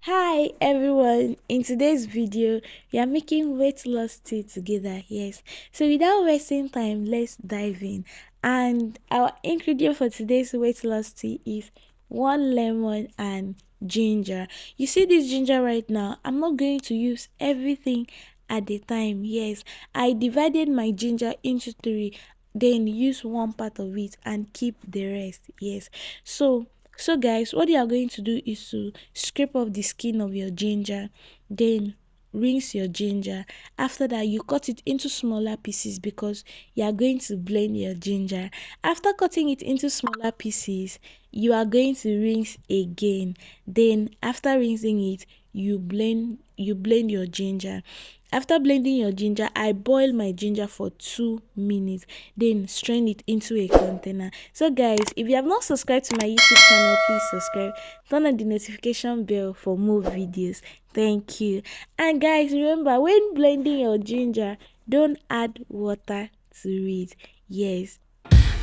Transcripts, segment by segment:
Hi everyone, in today's video we are making weight loss tea together. Yes, so without wasting time, let's dive in. And our ingredient for today's weight loss tea is 1 lemon and ginger. You see this ginger right now, I'm not going to use everything at the time. Yes, I divided my ginger into three, then use one part of it and keep the rest. Yes, so guys, what you are going to do is to scrape off the skin of your ginger, then rinse your ginger. After that, you cut it into smaller pieces because you are going to blend your ginger. After cutting it into smaller pieces, you are going to rinse again. Then after rinsing it, you blend your ginger. After blending your ginger, I boil my ginger for 2 minutes, then strain it into a container. So guys, if you have not subscribed to my YouTube channel, please subscribe, turn on the notification bell for more videos. Thank you. And guys, remember, when blending your ginger, don't add water to it. Yes,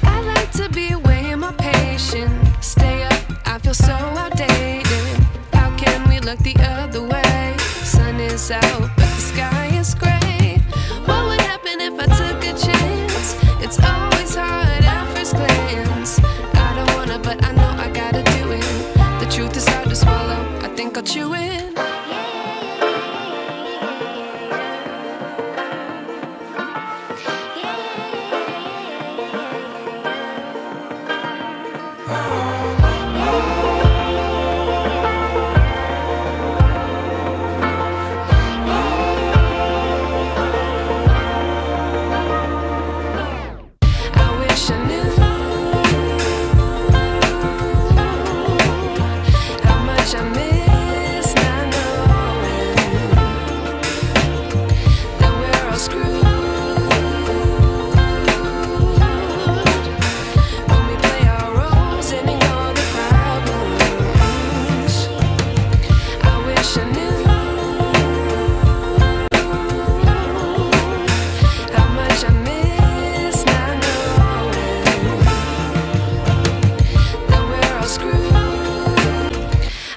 I like to be away in my patience. Stay up, I feel so outdated. How can we look the other way? Sun is out, but the sky is gray. What would happen if I took a chance? It's always hard at first glance. I don't wanna, but I know I gotta do it. The truth is hard to swallow, I think I'll chew it.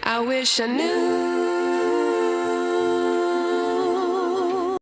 I wish I knew.